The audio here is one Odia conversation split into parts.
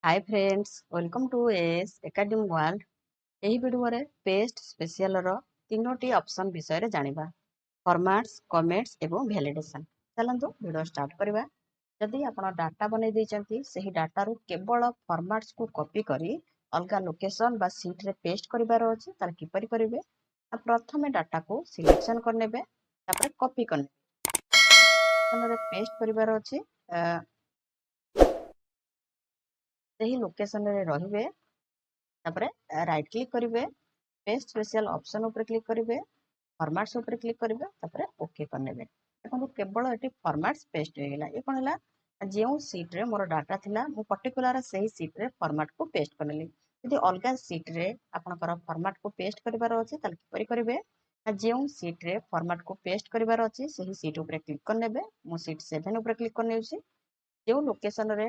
Hi friends, welcome to S Academy World. ଏହି ଭିଡିଓରେ ପେଷ୍ଟ ସ୍ପେଶିଆଲର ତିନୋଟି ଅପସନ୍ ବିଷୟରେ ଜାଣିବା। ଫର୍ମାଟ୍ସ, କମେଣ୍ଟସ୍ ଏବଂ ଭ୍ୟାଲିଡେସନ୍। ଚାଲନ୍ତୁ ଭିଡିଓ ଷ୍ଟାର୍ଟ କରିବା। ଯଦି ଆପଣ ଡାଟା ବନେଇ ଦେଇଛନ୍ତି, ସେହି ଡାଟାରୁ କେବଳ ଫର୍ମାଟ୍ସକୁ କପି କରି ଅଲଗା ଲୋକେସନ ବା ସିଟ୍ରେ ପେଷ୍ଟ କରିବାର ଅଛି, ତାହେଲେ କିପରି କରିବେ? ପ୍ରଥମେ ଡାଟାକୁ ସିଲେକ୍ସନ କରିନେବେ, ତାପରେ କପି କରିନେବେ। ପେଷ୍ଟ କରିବାର ଅଛି, ସେହି ଲୋକେସନରେ ରହିବେ। ତାପରେ ରାଇଟ୍ କ୍ଲିକ୍ କରିବେ, ପେଷ୍ଟ ସ୍ପେଶିଆଲ ଅପସନ୍ ଉପରେ କ୍ଲିକ୍ କରିବେ, ଫର୍ମାଟ୍ସ ଉପରେ କ୍ଲିକ୍ କରିବେ, ତାପରେ ଓକେ କରିନେବେ। ଦେଖନ୍ତୁ କେବଳ ଏଠି ଫର୍ମାଟ୍ସ ପେଷ୍ଟ ହେଇଗଲା। ଏ କ'ଣ ହେଲା? ଯେଉଁ ସିଟ୍ରେ ମୋର ଡାଟା ଥିଲା, ମୁଁ ପର୍ଟିକୁଲାର ସେହି ସିଟ୍ରେ ଫର୍ମାଟ୍କୁ ପେଷ୍ଟ କରିନେଲି। ଯଦି ଅଲଗା ସିଟ୍ରେ ଆପଣଙ୍କର ଫର୍ମାଟ୍କୁ ପେଷ୍ଟ କରିବାର ଅଛି, ତାହେଲେ କିପରି କରିବେ? ଯେଉଁ ସିଟ୍ରେ ଫର୍ମାଟ୍କୁ ପେଷ୍ଟ କରିବାର ଅଛି, ସେହି ସିଟ୍ ଉପରେ କ୍ଲିକ୍ କରିନେବେ। ମୁଁ ସିଟ୍ 7 ଉପରେ କ୍ଲିକ୍ କରିନେଉଛି। ଯେଉଁ ଲୋକେସନରେ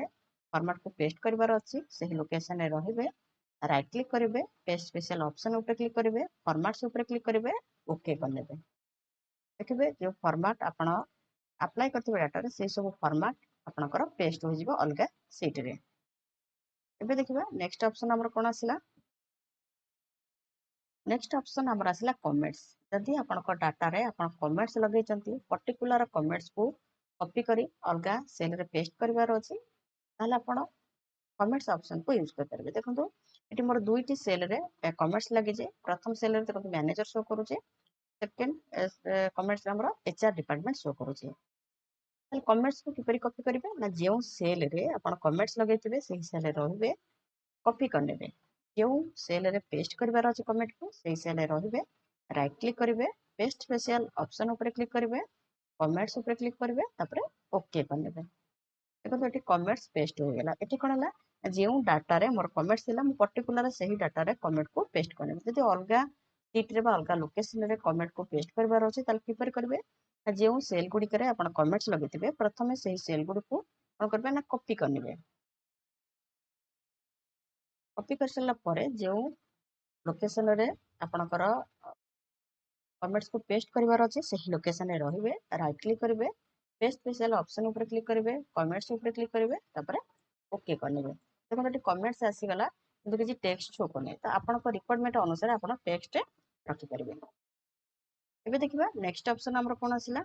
ଫର୍ମାଟ୍କୁ ପେଷ୍ଟ କରିବାର ଅଛି, ସେହି ଲୋକେସନରେ ରହିବେ। ରାଇଟ୍ କ୍ଲିକ୍ କରିବେ, ପେଷ୍ଟ ସ୍ପେଶିଆଲ ଅପସନ୍ ଉପରେ କ୍ଲିକ୍ କରିବେ, ଫର୍ମାଟ୍ସ ଉପରେ କ୍ଲିକ୍ କରିବେ, ଓକେ କରିନେବେ। ଦେଖିବେ ଯେଉଁ ଫର୍ମାଟ୍ ଆପଣ ଆପ୍ଲାଏ କରିଥିବେ ଡାଟାରେ, ସେଇ ସବୁ ଫର୍ମାଟ୍ ଆପଣଙ୍କର ପେଷ୍ଟ ହୋଇଯିବ ଅଲଗା ସିଟ୍ରେ। ଏବେ ଦେଖିବା ନେକ୍ସଟ ଅପସନ୍ ଆମର କ'ଣ ଆସିଲା। ନେକ୍ସଟ ଅପସନ୍ ଆମର ଆସିଲା କମେଣ୍ଟସ୍। ଯଦି ଆପଣଙ୍କ ଡାଟାରେ ଆପଣ କମେଣ୍ଟସ୍ ଲଗେଇଛନ୍ତି, ପର୍ଟିକୁଲାର କମେଣ୍ଟସକୁ କପି କରି ଅଲଗା ସେଲ୍ରେ ପେଷ୍ଟ କରିବାର ଅଛି, ତାହେଲେ ଆପଣ କମେଣ୍ଟସ୍ ଅପସନ୍କୁ ୟୁଜ୍ କରିପାରିବେ। ଦେଖନ୍ତୁ ଏଠି ମୋର ଦୁଇଟି ସେଲ୍ରେ କମେଣ୍ଟସ୍ ଲାଗିଛି। ପ୍ରଥମ ସେଲ୍ରେ ଦେଖନ୍ତୁ ମ୍ୟାନେଜର ଶୋ କରୁଛି, ସେକେଣ୍ଡ କମେଣ୍ଟସ୍ ଆମର HR ଡିପାର୍ଟମେଣ୍ଟ ଶୋ କରୁଛି। ତାହେଲେ କମେଣ୍ଟସ୍କୁ କିପରି କପି କରିବେ? ନା ଯେଉଁ ସେଲ୍ରେ ଆପଣ କମେଣ୍ଟସ୍ ଲଗେଇଥିବେ, ସେହି ସେଲ୍ରେ ରହିବେ, କପି କରିନେବେ। ଯେଉଁ ସେଲ୍ରେ ପେଷ୍ଟ କରିବାର ଅଛି କମେଣ୍ଟକୁ, ସେହି ସେଲ୍ରେ ରହିବେ, ରାଇଟ୍ କ୍ଲିକ୍ କରିବେ, ପେଷ୍ଟ ସ୍ପେଶିଆଲ ଅପସନ୍ ଉପରେ କ୍ଲିକ୍ କରିବେ, କମେଣ୍ଟସ୍ ଉପରେ କ୍ଲିକ୍ କରିବେ, ତାପରେ ଓକେ କରିନେବେ। ଦେଖନ୍ତୁ ଏଠି କମେଣ୍ଟସ୍ ପେଷ୍ଟ ହୋଇଗଲା। ଏଠି କ'ଣ ହେଲା? ଯେଉଁ ଡାଟାରେ ମୋର କମେଣ୍ଟସ୍ ଥିଲା, ମୁଁ ପର୍ଟିକୁଲାର ସେହି ଡାଟାରେ କମେଣ୍ଟକୁ ପେଷ୍ଟ କରିନେବି। ଯଦି ଅଲଗା ସିଟ୍ରେ ବା ଅଲଗା ଲୋକେସନରେ କମେଣ୍ଟକୁ ପେଷ୍ଟ କରିବାର ଅଛି, ତାହେଲେ କିପରି କରିବେ? ଯେଉଁ ସେଲ୍ ଗୁଡ଼ିକରେ ଆପଣ କମେଣ୍ଟସ୍ ଲଗେଇଥିବେ, ପ୍ରଥମେ ସେହି ସେଲ୍ ଗୁଡ଼ିକୁ କ'ଣ କରିବେ? ନା କପି କରିନେବେ। କପି କରିସାରିଲା ପରେ ଯେଉଁ ଲୋକେସନରେ ଆପଣଙ୍କର କମେଣ୍ଟସ୍କୁ ପେଷ୍ଟ କରିବାର ଅଛି, ସେହି ଲୋକେସନରେ ରହିବେ, ରାଇଟ୍ କ୍ଲିକ୍ କରିବେ, ପେଷ୍ଟ ସ୍ପେଶିଆଲ ଅପସନ୍ ଉପରେ କ୍ଲିକ୍ କରିବେ, କମେଣ୍ଟସ୍ ଉପରେ କ୍ଲିକ୍ କରିବେ, ତାପରେ ଓକେ କରିନେବେ। ଦେଖନ୍ତୁ ଏଠି କମେଣ୍ଟସ୍ ଆସିଗଲା, କିନ୍ତୁ କିଛି ଟେକ୍ସଟ ଶୋ କରୁନି। ତ ଆପଣଙ୍କ ରିକ୍ୱାରମେଣ୍ଟ ଅନୁସାରେ ଆପଣ ଟେକ୍ସଟ ରଖିପାରିବେ। ଏବେ ଦେଖିବା ନେକ୍ସଟ ଅପସନ୍ ଆମର କ'ଣ ଆସିଲା।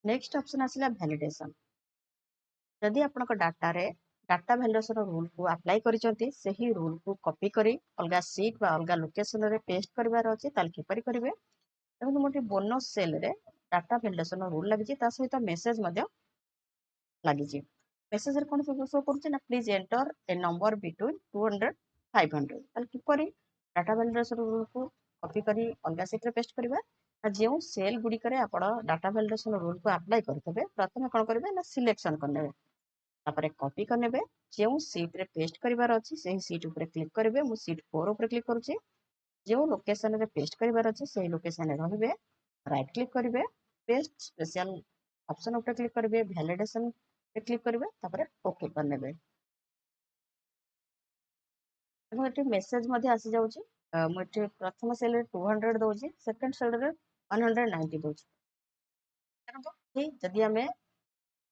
ନେକ୍ସଟ ଅପସନ୍ ଆସିଲା ଭ୍ୟାଲିଡେସନ୍। ଯଦି ଆପଣଙ୍କ ଡାଟାରେ ଡାଟା ଭ୍ୟାଲିଡେସନ୍ ରୁଲ୍କୁ ଆପ୍ଲାଏ କରିଛନ୍ତି, ସେହି ରୁଲ୍କୁ କପି କରି ଅଲଗା ସିଟ୍ ବା ଅଲଗା ଲୋକେସନରେ ପେଷ୍ଟ କରିବାର ଅଛି, ତାହେଲେ କିପରି କରିବେ? ଦେଖନ୍ତୁ ମୋର ବୋନସ୍ ସେଲ୍ରେ ଡାଟା ଭ୍ୟାଲିଡେସନ୍ ରୁଲ୍ ଲାଗିଛି, ତା ସହିତ ମେସେଜ ମଧ୍ୟ ଲାଗିଛି। ମେସେଜରେ କ'ଣ ସବୁ ଶୋ କରୁଛି? ନା please enter a number between 200 500। ତାହେଲେ କିପରି ଡାଟା ଭ୍ୟାଲିଡେସନ୍ ରୁଲ୍କୁ କପି କରି ଅଲଗା ସିଟ୍ରେ ପେଷ୍ଟ କରିବା? ଯେଉଁ ସେଲ୍ ଗୁଡ଼ିକରେ ଆପଣ ଡାଟା ଭ୍ୟାଲିଡେସନ୍ ରୁଲ୍କୁ ଆପ୍ଲାଏ କରିଥିବେ, ପ୍ରଥମେ କ'ଣ କରିବେ? ନା ସିଲେକ୍ସନ କରିନେବେ, ତାପରେ କପି କରିନେବେ। ଯେଉଁ ସିଟ୍ରେ ପେଷ୍ଟ କରିବାର ଅଛି, ସେହି ସିଟ୍ ଉପରେ କ୍ଲିକ୍ କରିବେ। ମୁଁ ସିଟ୍ 4 ଉପରେ କ୍ଲିକ୍ କରୁଛି। ଯେଉଁ ଲୋକେସନରେ ପେଷ୍ଟ କରିବାର ଅଛି, ସେହି ଲୋକେସନରେ ରହିବେ, ରାଇଟ୍ କ୍ଲିକ୍ କରିବେ, ପେଷ୍ଟ ସ୍ପେଶିଆଲ ଅପସନ୍ ଉପରେ କ୍ଲିକ୍ କରିବେ, ଭ୍ୟାଲିଡେସନ୍ କ୍ଲିକ୍ କରିବେ, ତାପରେ ଓକେ କରିନେବେ। ଏବଂ ଏଠି ମେସେଜ ମଧ୍ୟ ଆସିଯାଉଛି। ମୁଁ ଏଠି ପ୍ରଥମ ସେଲ୍ରେ 200 ଦେଉଛି, ସେକେଣ୍ଡ ସେଲ୍ରେ 190 ଦେଉଛି। ଦେଖନ୍ତୁ ଯଦି ଆମେ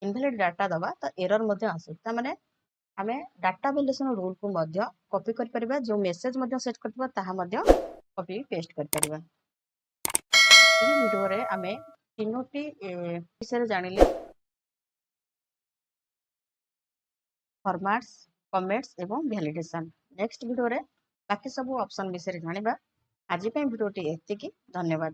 ଇନଭାଲିଡ୍ ଡାଟା ଦେବା, ତ ଏରର ମଧ୍ୟ ଆସୁଛି। ତାମାନେ ଆମେ ଡାଟା ଭ୍ୟାଲିଡେସନ୍ ରୁଲ୍କୁ ମଧ୍ୟ କପି କରିପାରିବା। ଯେଉଁ ମେସେଜ ମଧ୍ୟ ସେଟ୍ କରିଥିବା, ତାହା ମଧ୍ୟ କପି ପେଷ୍ଟ କରିପାରିବା। ଏହି ଭିଡିଓରେ ଆମେ ତିନୋଟି ବିଷୟରେ ଜାଣିଲେ, ଫର୍ମାଟ୍ସ, କମେଣ୍ଟସ୍ ଏବଂ ଭ୍ୟାଲିଡେସନ୍। ନେକ୍ସଟ ଭିଡିଓରେ ବାକି ସବୁ ଅପସନ୍ ବିଷୟରେ ଜାଣିବା। ଆଜି ପାଇଁ ଭିଡିଓଟି ଏତିକି। ଧନ୍ୟବାଦ।